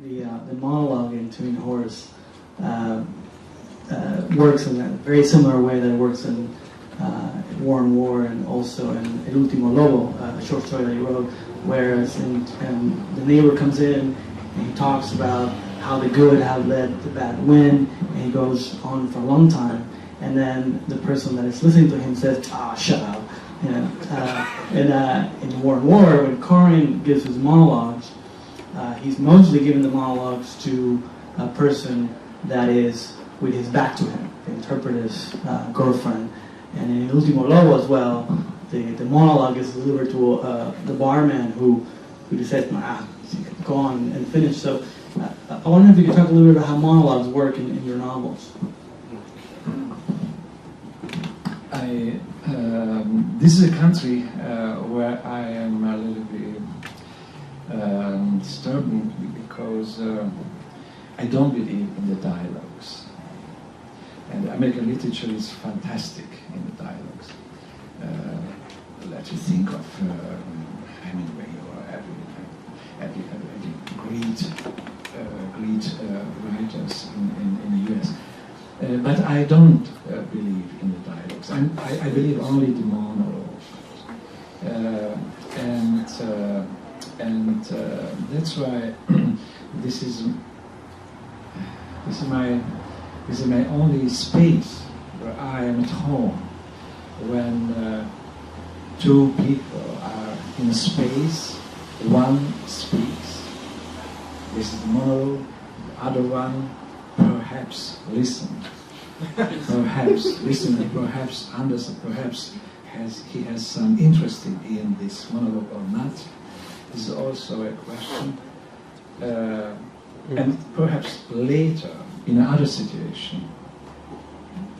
the monologue in Twin Horse works in a very similar way that it works in War and War, and also in El Último Lobo, a short story that he wrote, whereas the neighbor comes in and he talks about how the good have let the bad win, and he goes on for a long time, and then the person that is listening to him says, shut up. You know, in War and War, when Corin gives his monologues, he's mostly giving the monologues to a person that is with his back to him, the interpreter's girlfriend. And in Ultimo Lobo as well, the monologue is delivered to the barman who just says, go on and finish. So I wonder if you could talk a little bit about how monologues work in your novels. This is a country where I am a little bit disturbing, because I don't believe in the dialogues. And American literature is fantastic in the dialogues. Let you think of Hemingway or every great writers in the US. But I don't believe in the dialogues. I believe only the monologue, and that's why this is my only space where I am at home. When two people are in a space, one speaks. This is the monologue. The other one perhaps listen. Perhaps listen, perhaps understand, perhaps he has some interest in this monologue or not. This is also a question. And perhaps later, in another situation,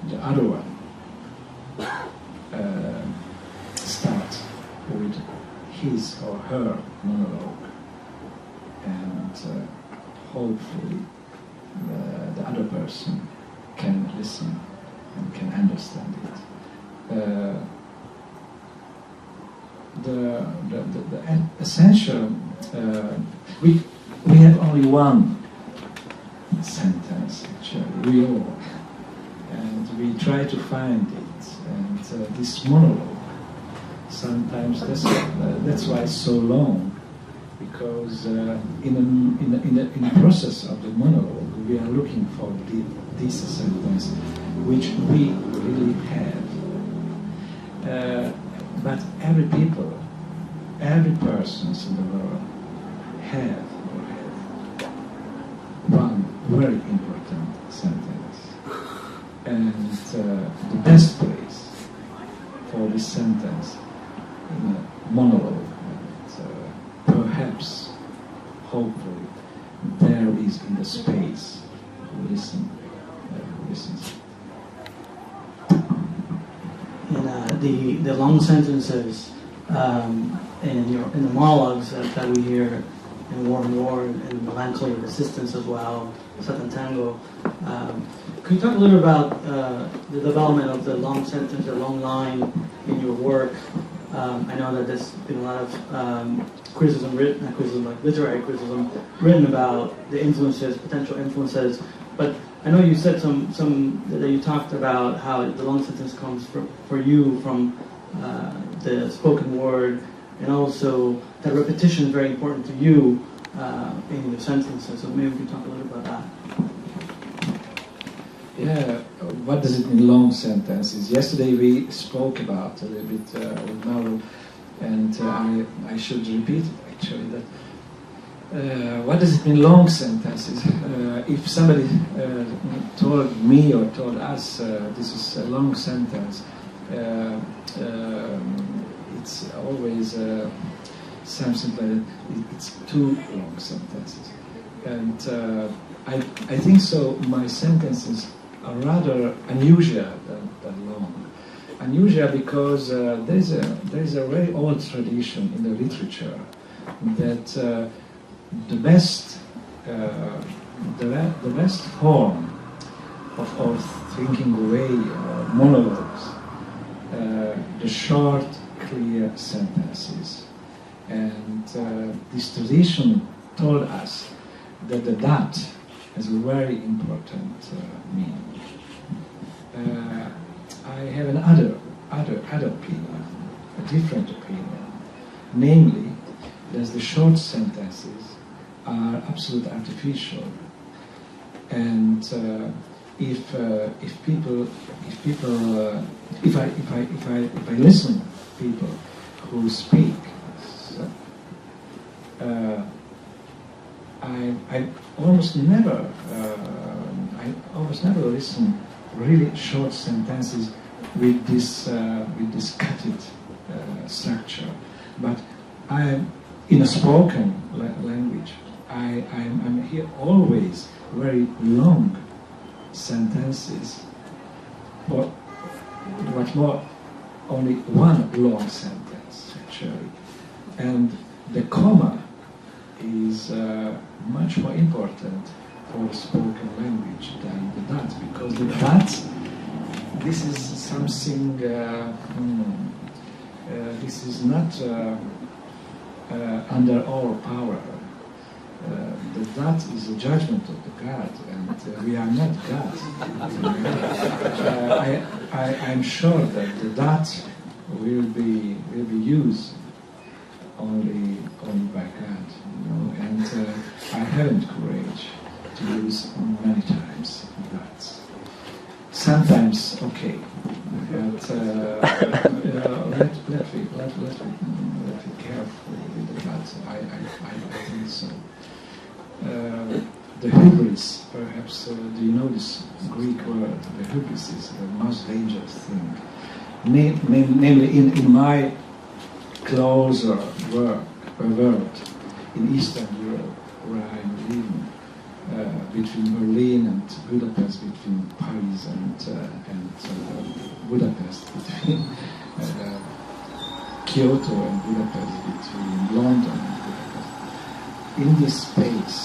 the other one starts with his or her monologue, and hopefully the other person can listen and can understand it. The essential, we have only one sentence, actually, we all, and we try to find it, and this monologue, sometimes that's why it's so long, because in the process of the monologue, we are looking for this sentence, which we really have. But every persons in the world have one very important sentence, and the best place for this sentence in a monologue, and perhaps, hopefully, there is in the space who listens. In the long sentences in the monologues that we hear in War and War, and Melancholy and Resistance as well, Satantango. Could you talk a little about the development of the long sentence, the long line in your work? I know that there's been a lot of criticism written, not criticism, like literary criticism, written about the influences, potential influences, but I know you said some that you talked about how the long sentence comes for you from the spoken word, and also that repetition is very important to you in your sentences. So maybe we can talk a little about that. Yeah, what does it mean, long sentences? Yesterday we spoke about a little bit with Mauro, and I should repeat it actually, that what does it mean, long sentences? If somebody told me or told us this is a long sentence, it's always something like it's too long sentences. And I think so. My sentences are rather unusual than long. Unusual because there is a very old tradition in the literature that the best form of our thinking way, monologues, the short, clear sentences. And this tradition told us that the dot has a very important meaning. I have another opinion, a different opinion, namely that the short sentences are absolutely artificial, and if I listen to people who speak, I almost never listen really short sentences with this cutted structure. But in a spoken language, I'm here always very long sentences, or what's more, only one long sentence actually, and the comma is much more important for the spoken language than the dot, because the dot, this is something, this is not under our power. The dot is a judgment of the God, and we are not God. I'm sure that the dot will be used only by God, you know, and I haven't courage to use many times dots. Sometimes okay, but let be careful with the dots. I think so. The hubris, perhaps, do you know this Greek word? The hubris is the most dangerous thing. Namely, in my closer world in Eastern Europe, where I'm living, between Berlin and Budapest, between Paris and Budapest, between Kyoto and Budapest, between London and Budapest. In this space,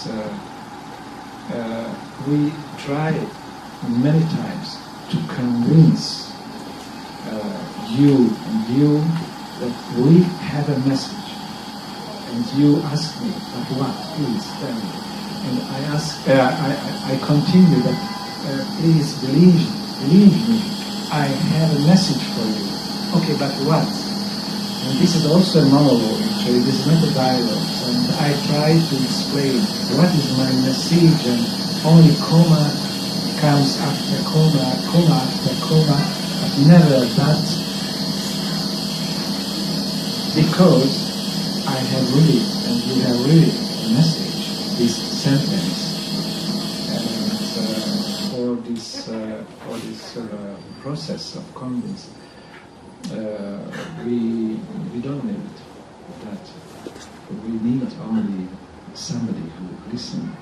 we try many times to convince you that we have a message, and you ask me, but what? Please tell me. And I continue that, please believe me, I have a message for you. Okay, but what? And this is also a monologue, actually, this is not a dialogue. And I try to explain what is my message, and only comma comes after comma after comma, but never that. Because I have really, and you have really, a message, this sentence, and for this process of convince, we don't need that. We need only somebody who listens